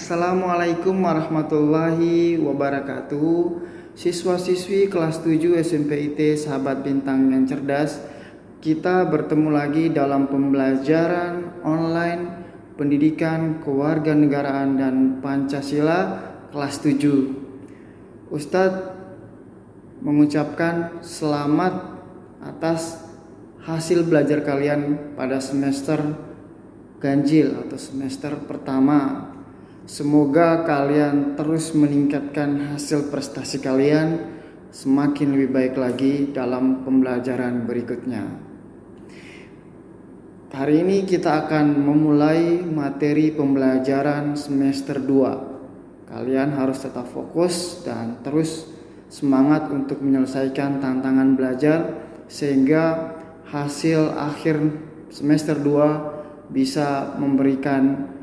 Assalamualaikum warahmatullahi wabarakatuh. Siswa-siswi kelas 7 SMPIT Sahabat Bintang yang cerdas, kita bertemu lagi dalam pembelajaran online Pendidikan Kewarganegaraan dan Pancasila kelas 7. Ustadz mengucapkan selamat atas hasil belajar kalian pada semester ganjil atau semester pertama. Semoga kalian terus meningkatkan hasil prestasi kalian semakin lebih baik lagi dalam pembelajaran berikutnya. Hari ini kita akan memulai materi pembelajaran semester 2. Kalian harus tetap fokus dan terus semangat untuk menyelesaikan tantangan belajar sehingga hasil akhir semester 2 bisa memberikan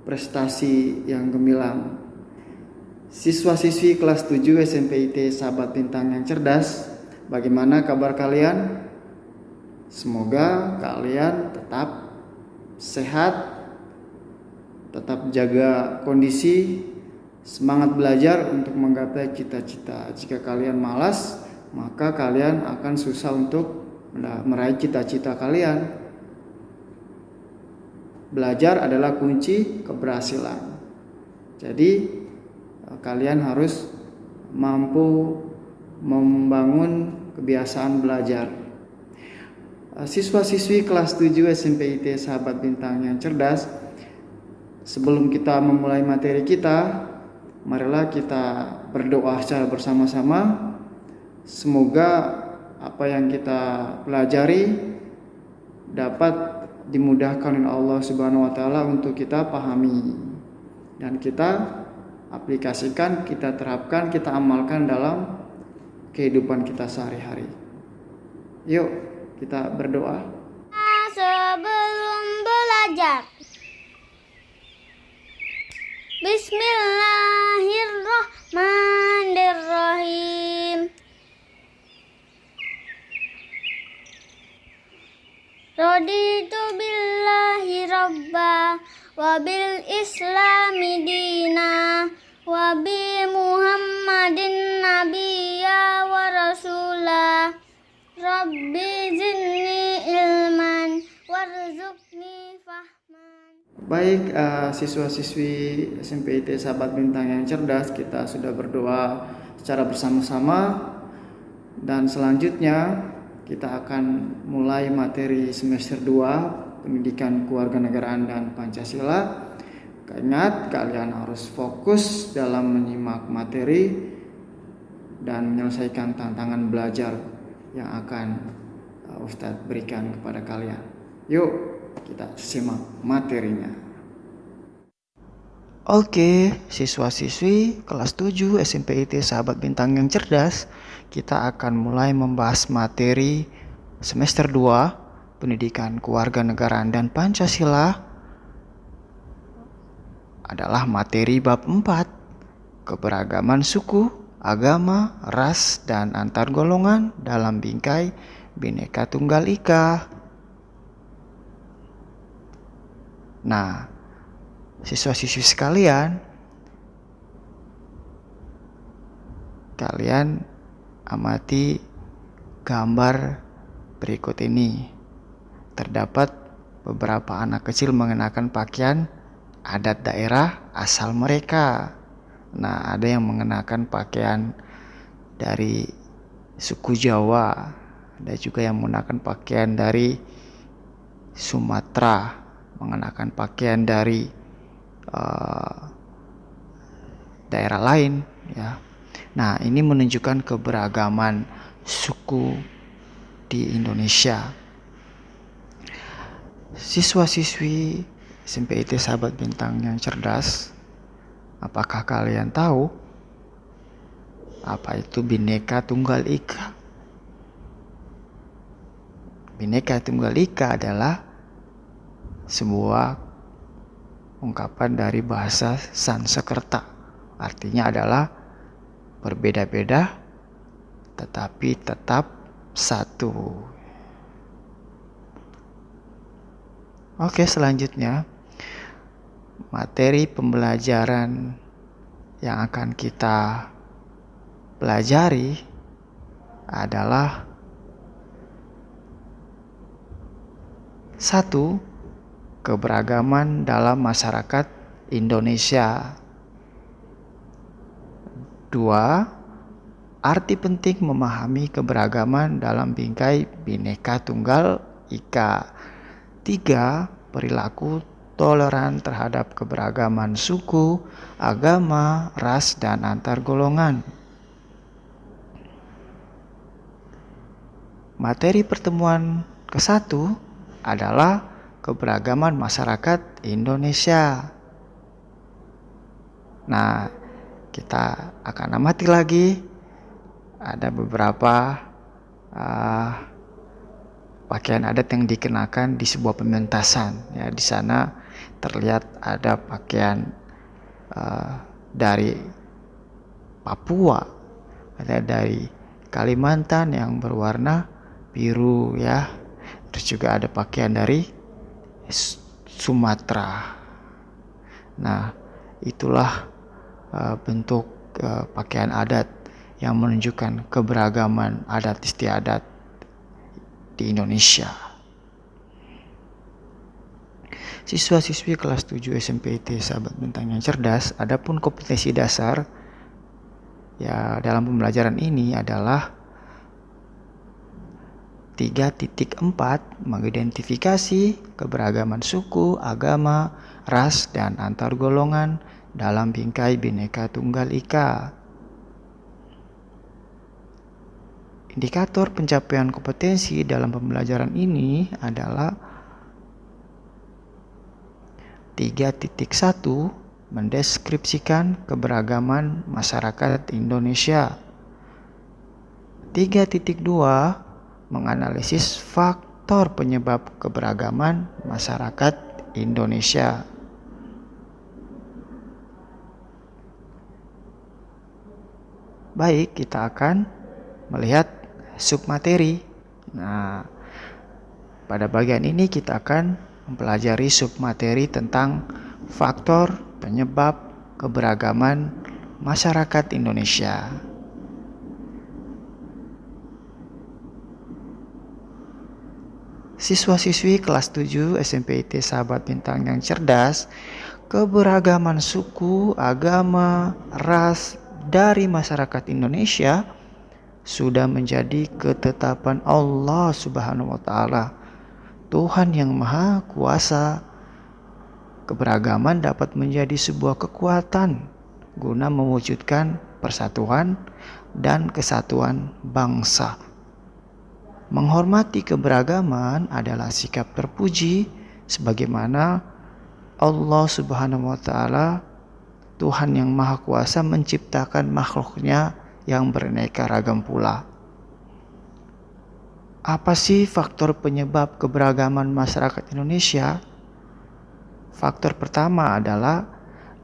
prestasi yang gemilang. Siswa-siswi kelas 7 SMPIT Sahabat Bintang yang cerdas, bagaimana kabar kalian? Semoga kalian tetap sehat, tetap jaga kondisi, semangat belajar untuk menggapai cita-cita. Jika kalian malas, maka kalian akan susah untuk meraih cita-cita kalian. Belajar adalah kunci keberhasilan. Jadi kalian harus mampu membangun kebiasaan belajar. Siswa-siswi kelas 7 SMPIT Sahabat Bintang yang cerdas, sebelum kita memulai materi kita, marilah kita berdoa secara bersama-sama. Semoga apa yang kita pelajari dapat dimudahkan oleh Allah Subhanahu wa taala untuk kita pahami dan kita aplikasikan, kita terapkan, kita amalkan dalam kehidupan kita sehari-hari. Yuk, kita berdoa. Sebelum belajar, Bismillahirrahmanirrahim. Raditu billahi rabba wa bil islami dina wa bi muhammadin nabiyya wa rasula. Rabbi zidni ilman warzuqni fahman. Baik, siswa-siswi SMPIT Sahabat Bintang yang cerdas, kita sudah berdoa secara bersama-sama dan selanjutnya kita akan mulai materi semester 2 Pendidikan Kewarganegaraan dan Pancasila. Ingat, kalian harus fokus dalam menyimak materi dan menyelesaikan tantangan belajar yang akan Ustadz berikan kepada kalian. Yuk, kita simak materinya. Oke, siswa-siswi kelas 7 SMPIT Sahabat Bintang yang cerdas, kita akan mulai membahas materi semester 2 Pendidikan Kewarganegaraan dan Pancasila. Adalah materi bab 4, keberagaman suku, agama, ras, dan antar golongan dalam bingkai Bhinneka Tunggal Ika. Nah, siswa-siswi sekalian, kalian amati gambar berikut ini. Terdapat beberapa anak kecil mengenakan pakaian adat daerah asal mereka. Nah, ada yang mengenakan pakaian dari suku Jawa, ada juga yang mengenakan pakaian dari Sumatera, mengenakan pakaian dari daerah lain, ya. Nah, ini menunjukkan keberagaman suku di Indonesia. Siswa-siswi SMPIT Sahabat Bintang yang cerdas, apakah kalian tahu apa itu Bhinneka Tunggal Ika? Bhinneka Tunggal Ika adalah sebuah ungkapan dari bahasa Sanskerta. Artinya adalah berbeda-beda tetapi tetap satu. Oke, selanjutnya materi pembelajaran yang akan kita pelajari adalah 1. Keberagaman dalam masyarakat Indonesia. 2. Arti penting memahami keberagaman dalam bingkai Bhinneka Tunggal Ika. 3. Perilaku toleran terhadap keberagaman suku, agama, ras, dan antar golongan. Materi pertemuan ke-1 adalah keberagaman masyarakat Indonesia. Nah, kita akan amati lagi ada beberapa pakaian adat yang dikenakan di sebuah pementasan. Ya, di sana terlihat ada pakaian dari Papua, ada dari Kalimantan yang berwarna biru, ya. Terus juga ada pakaian dari Sumatera. Nah, itulah bentuk pakaian adat yang menunjukkan keberagaman adat istiadat di Indonesia. Siswa-siswi kelas 7 SMPT Sahabat Bintang yang cerdas, adapun kompetensi dasar ya dalam pembelajaran ini adalah 3.4 mengidentifikasi keberagaman suku, agama, ras, dan antar golongan dalam bingkai Bhinneka Tunggal Ika. Indikator pencapaian kompetensi dalam pembelajaran ini adalah 3.1 mendeskripsikan keberagaman masyarakat Indonesia. 3.2 menganalisis faktor penyebab keberagaman masyarakat Indonesia. Baik, kita akan melihat submateri. Nah, pada bagian ini kita akan mempelajari submateri tentang faktor penyebab keberagaman masyarakat Indonesia. Siswa-siswi kelas 7 SMPT Sahabat Bintang yang cerdas, keberagaman suku, agama, ras dari masyarakat Indonesia sudah menjadi ketetapan Allah Subhanahu wa taala, Tuhan yang Maha Kuasa. Keberagaman dapat menjadi sebuah kekuatan guna mewujudkan persatuan dan kesatuan bangsa. Menghormati keberagaman adalah sikap terpuji sebagaimana Allah Subhanahu wa taala, Tuhan yang Maha Kuasa, menciptakan makhluknya yang beraneka ragam pula. Apa sih faktor penyebab keberagaman masyarakat Indonesia? Faktor pertama adalah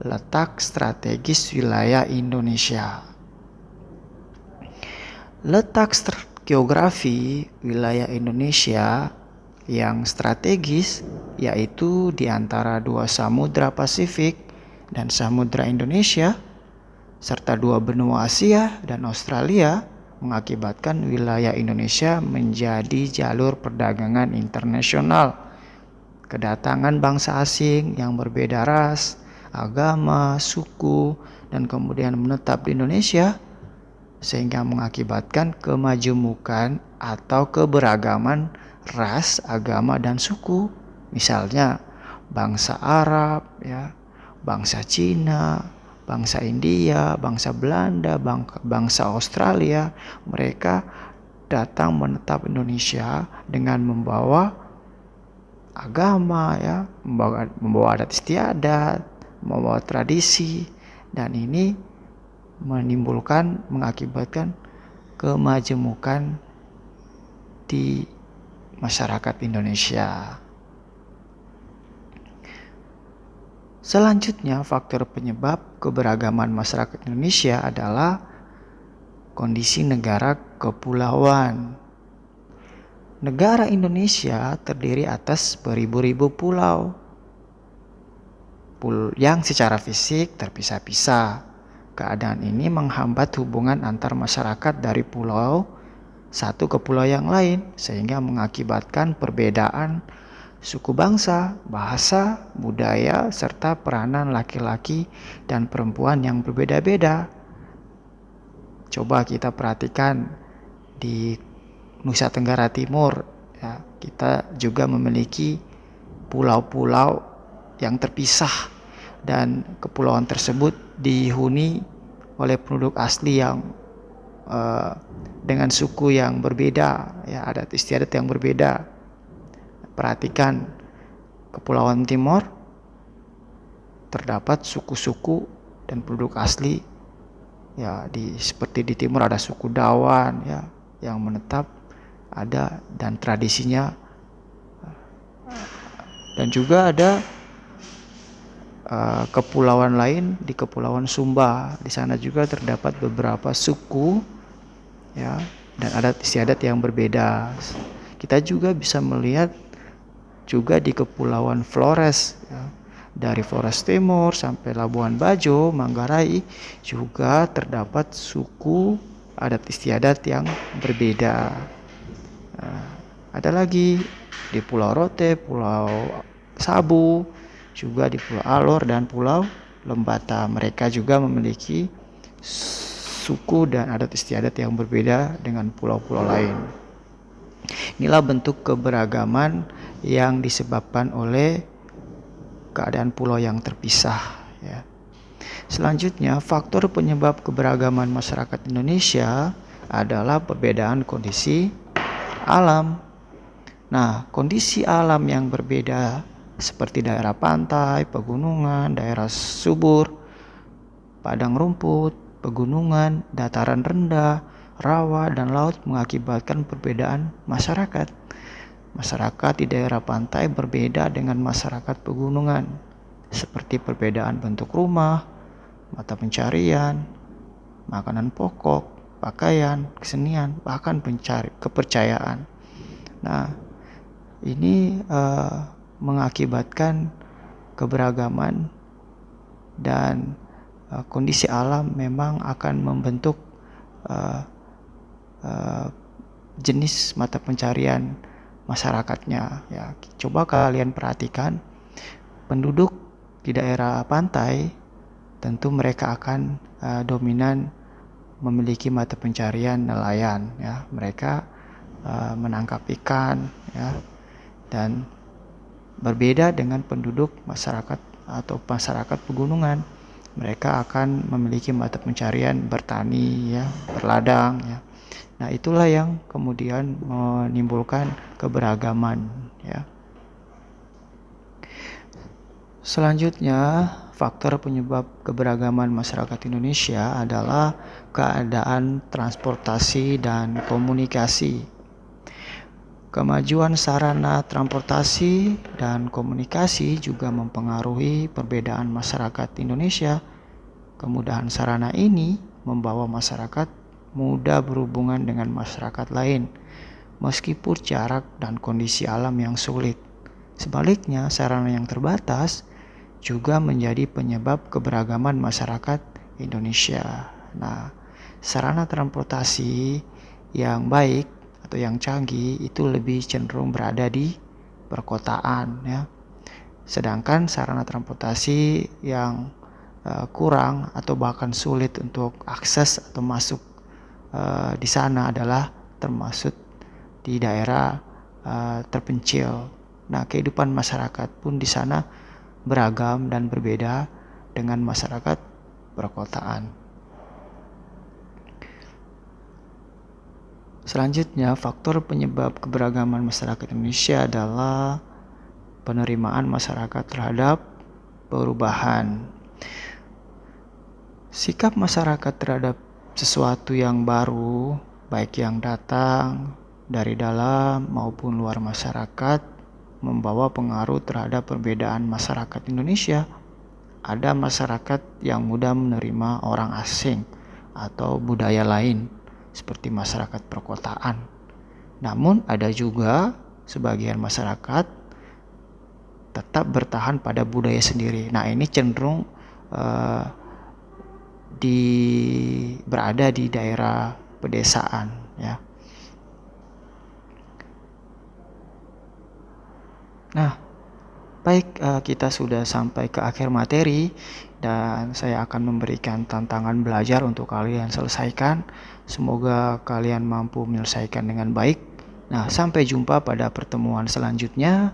letak strategis wilayah Indonesia. Letak geografi wilayah Indonesia yang strategis yaitu di antara dua samudra Pasifik dan samudra Indonesia serta dua benua Asia dan Australia mengakibatkan wilayah Indonesia menjadi jalur perdagangan internasional. Kedatangan bangsa asing yang berbeda ras, agama, suku, dan kemudian menetap di Indonesia sehingga mengakibatkan kemajemukan atau keberagaman ras, agama, dan suku. Misalnya bangsa Arab, ya, bangsa Cina, bangsa India, bangsa Belanda, bangsa Australia, mereka datang menetap Indonesia dengan membawa agama, ya, membawa adat istiadat, membawa tradisi, dan ini mengakibatkan kemajemukan di masyarakat Indonesia. Selanjutnya, faktor penyebab keberagaman masyarakat Indonesia adalah kondisi negara kepulauan. Negara Indonesia terdiri atas beribu-ribu pulau. yang secara fisik terpisah-pisah. Keadaan ini menghambat hubungan antar masyarakat dari pulau satu ke pulau yang lain, sehingga mengakibatkan perbedaan suku bangsa, bahasa, budaya, serta peranan laki-laki dan perempuan yang berbeda-beda. Coba kita perhatikan di Nusa Tenggara Timur, ya, kita juga memiliki pulau-pulau yang terpisah, dan kepulauan tersebut dihuni oleh penduduk asli yang dengan suku yang berbeda, ya, adat istiadat yang berbeda. Perhatikan Kepulauan Timor, terdapat suku-suku dan penduduk asli, ya, seperti di timur ada suku Dawan, ya, yang menetap ada, dan tradisinya, dan juga ada kepulauan lain di Kepulauan Sumba. Di sana juga terdapat beberapa suku, ya, dan adat istiadat yang berbeda. Kita juga bisa melihat juga di Kepulauan Flores, ya, dari Flores Timur sampai Labuan Bajo, Manggarai, juga terdapat suku adat istiadat yang berbeda. Ada lagi di Pulau Rote, Pulau Sabu, juga di Pulau Alor dan Pulau Lembata. Mereka juga memiliki suku dan adat istiadat yang berbeda dengan pulau-pulau lain. Inilah bentuk keberagaman yang disebabkan oleh keadaan pulau yang terpisah, ya. Selanjutnya, faktor penyebab keberagaman masyarakat Indonesia adalah perbedaan kondisi alam. Nah, kondisi alam yang berbeda seperti daerah pantai, pegunungan, daerah subur, padang rumput, pegunungan, dataran rendah, rawa, dan laut mengakibatkan perbedaan masyarakat. Masyarakat di daerah pantai berbeda dengan masyarakat pegunungan, seperti perbedaan bentuk rumah, mata pencarian, makanan pokok, pakaian, kesenian, bahkan kepercayaan. Nah, ini mengakibatkan keberagaman, dan kondisi alam memang akan membentuk jenis mata pencarian masyarakatnya, ya. Coba kalian perhatikan penduduk di daerah pantai, tentu mereka akan dominan memiliki mata pencarian nelayan, ya. Mereka menangkap ikan, ya, dan berbeda dengan penduduk masyarakat atau masyarakat pegunungan. Mereka akan memiliki mata pencarian bertani, ya, berladang, ya. Nah, itulah yang kemudian menimbulkan keberagaman, ya. Selanjutnya, faktor penyebab keberagaman masyarakat Indonesia adalah keadaan transportasi dan komunikasi. Kemajuan sarana transportasi dan komunikasi juga mempengaruhi perbedaan masyarakat Indonesia. Kemudahan sarana ini membawa masyarakat mudah berhubungan dengan masyarakat lain, meskipun jarak dan kondisi alam yang sulit. Sebaliknya, sarana yang terbatas juga menjadi penyebab keberagaman masyarakat Indonesia. Nah, sarana transportasi yang baik atau yang canggih itu lebih cenderung berada di perkotaan, ya. Sedangkan sarana transportasi yang kurang atau bahkan sulit untuk akses atau masuk di sana adalah termasuk di daerah terpencil. Nah, kehidupan masyarakat pun di sana beragam dan berbeda dengan masyarakat perkotaan. Selanjutnya, faktor penyebab keberagaman masyarakat Indonesia adalah penerimaan masyarakat terhadap perubahan. Sikap masyarakat terhadap sesuatu yang baru, baik yang datang dari dalam maupun luar masyarakat, membawa pengaruh terhadap perbedaan masyarakat Indonesia. Ada masyarakat yang mudah menerima orang asing atau budaya lain, seperti masyarakat perkotaan. Namun ada juga sebagian masyarakat tetap bertahan pada budaya sendiri. Nah, ini cenderung berada di daerah pedesaan, ya. Nah, baik, kita sudah sampai ke akhir materi dan saya akan memberikan tantangan belajar untuk kalian selesaikan. Semoga kalian mampu menyelesaikan dengan baik. Nah, sampai jumpa pada pertemuan selanjutnya.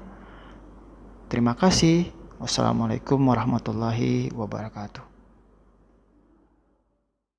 Terima kasih. Wassalamualaikum warahmatullahi wabarakatuh.